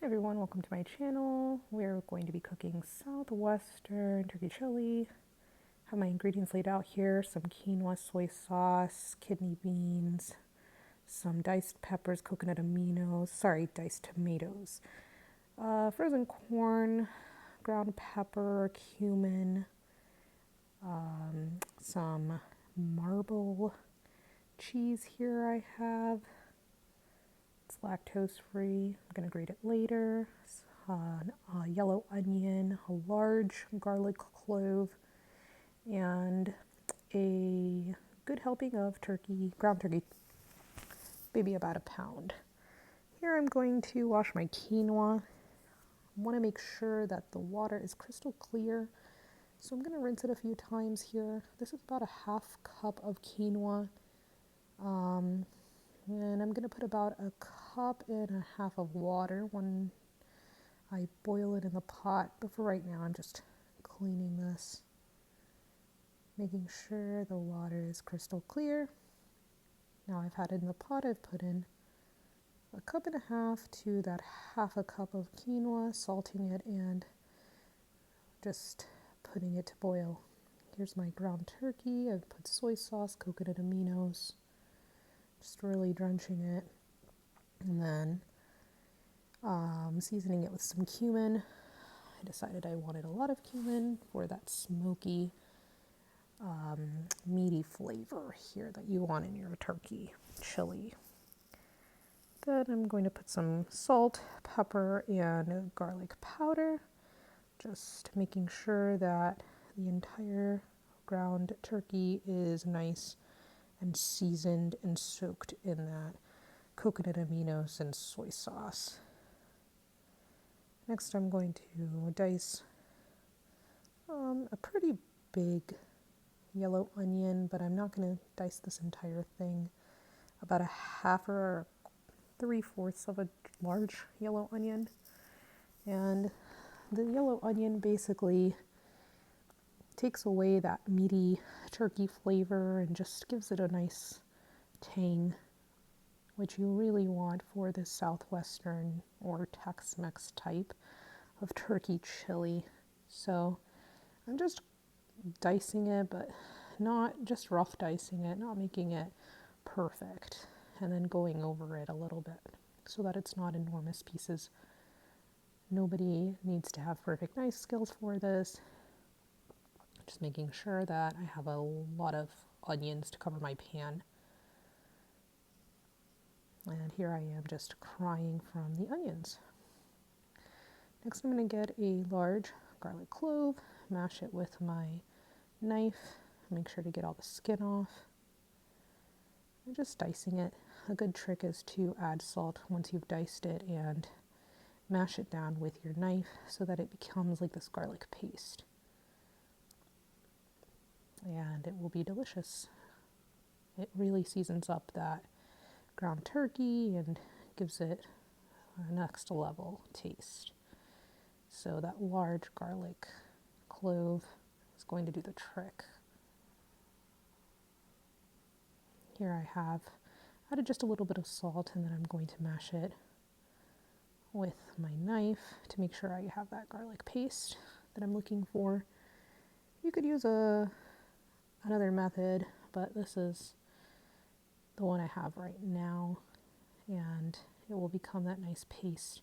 Everyone, welcome to my channel. We're going to be cooking Southwestern turkey chili. Have my ingredients laid out here: some quinoa, soy sauce, kidney beans, some diced peppers, coconut aminos, diced tomatoes, frozen corn, ground pepper, cumin, some marble cheese here I have. It's lactose free. I'm going to grate it later. A yellow onion, a large garlic clove, and a good helping of turkey, ground turkey, maybe about a pound. Here I'm going to wash my quinoa. I want to make sure that the water is crystal clear, so I'm going to rinse it a few times here. This is about a half cup of quinoa. And I'm going to put about a cup and a half of water when I boil it in the pot. But for right now, I'm just cleaning this, making sure the water is crystal clear. Now I've had it in the pot. I've put in a cup and a half to that half a cup of quinoa, salting it and just putting it to boil. Here's my ground turkey. I've put soy sauce, coconut aminos, just really drenching it, and then seasoning it with some cumin. I decided I wanted a lot of cumin for that smoky, meaty flavor here that you want in your turkey chili. Then I'm going to put some salt, pepper, and garlic powder, just making sure that the entire ground turkey is nice and seasoned and soaked in that coconut aminos and soy sauce. Next I'm going to dice a pretty big yellow onion, but I'm not going to dice this entire thing. About a half or 3/4 of a large yellow onion. And the yellow onion basically takes away that meaty turkey flavor and just gives it a nice tang, which you really want for this Southwestern or Tex-Mex type of turkey chili. So I'm just dicing it, but not just rough dicing it, not making it perfect, and then going over it a little bit so that it's not enormous pieces. Nobody needs to have perfect knife skills for this. Just making sure that I have a lot of onions to cover my pan. And here I am just crying from the onions. Next I'm going to get a large garlic clove, mash it with my knife, make sure to get all the skin off. I'm just dicing it. A good trick is to add salt once you've diced it and mash it down with your knife so that it becomes like this garlic paste. And it will be delicious. It really seasons up that ground turkey and gives it a next level taste. So that large garlic clove is going to do the trick. Here I have added just a little bit of salt, and then I'm going to mash it with my knife to make sure I have that garlic paste that I'm looking for. You could use another method, but this is the one I have right now, and it will become that nice paste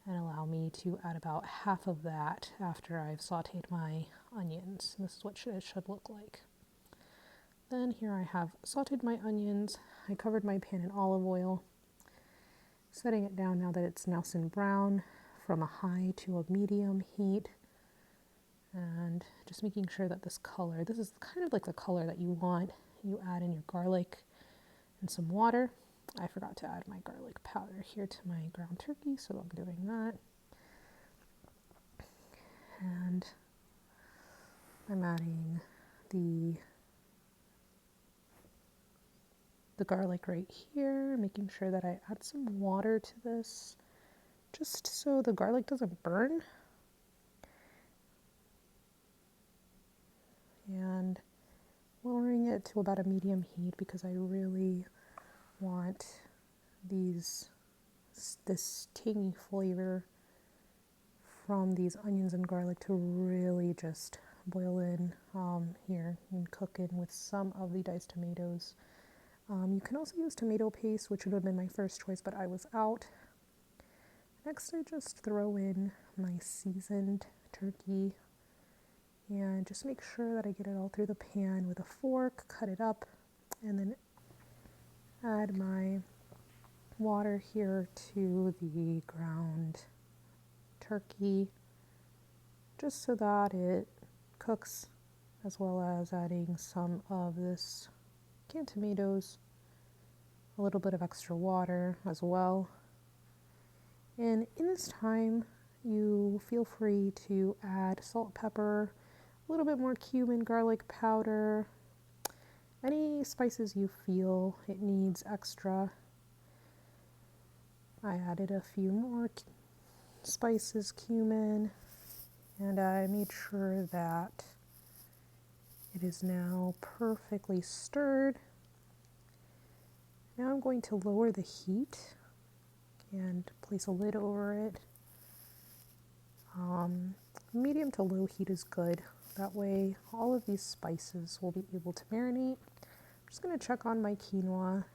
and allow me to add about half of that after I've sauteed my onions. This is what it should look like. Then here I have sauteed my onions. I covered my pan in olive oil, setting it down now that it's nice and brown from a high to a medium heat, and just making sure that this is kind of like the color that you want. You add in your garlic and some water. I forgot to add my garlic powder here to my ground turkey, so I'm doing that. And I'm adding the garlic right here, making sure that I add some water to this, just so the garlic doesn't burn. And lowering it to about a medium heat because I really want these this tangy flavor from these onions and garlic to really just boil in here and cook in with some of the diced tomatoes. You can also use tomato paste, which would have been my first choice, but I was out. Next, I just throw in my seasoned turkey and just make sure that I get it all through the pan with a fork, cut it up, and then add my water here to the ground turkey, just so that it cooks, as well as adding some of this canned tomatoes, a little bit of extra water as well. And in this time, you feel free to add salt, pepper, a little bit more cumin, garlic powder, any spices you feel it needs extra. I added a few more spices, cumin, and I made sure that it is now perfectly stirred. Now I'm going to lower the heat and place a lid over it. Medium to low heat is good. That way all of these spices will be able to marinate. I'm just going to check on my quinoa.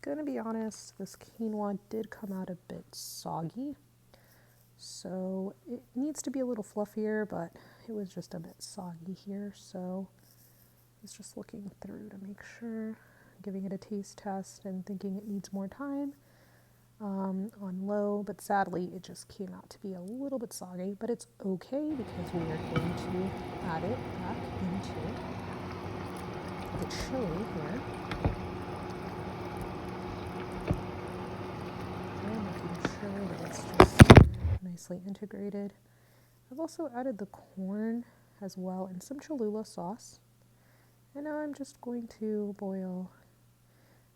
Gonna be honest, this quinoa did come out a bit soggy, so it needs to be a little fluffier, but it was just a bit soggy here, so I was just looking through to make sure, giving it a taste test and thinking it needs more time on low, but sadly it just came out to be a little bit soggy, but it's okay because we are going to add it back into the chili here. It's just nicely integrated. I've also added the corn as well and some Cholula sauce. And now I'm just going to boil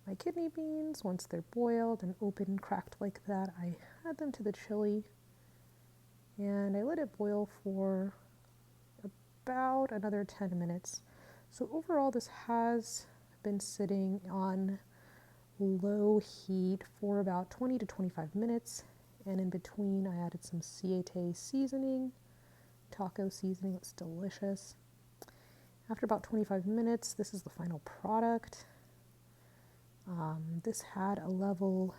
my kidney beans. Once they're boiled and open, cracked like that, I add them to the chili. And I let it boil for about another 10 minutes. So overall, this has been sitting on low heat for about 20 to 25 minutes. And in between, I added some Siete seasoning, taco seasoning. It's delicious. After about 25 minutes, this is the final product. This had a level,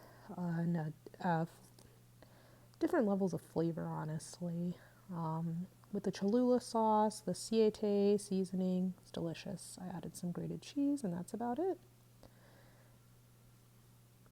different levels of flavor, honestly. With the Cholula sauce, the Siete seasoning, it's delicious. I added some grated cheese, and that's about it.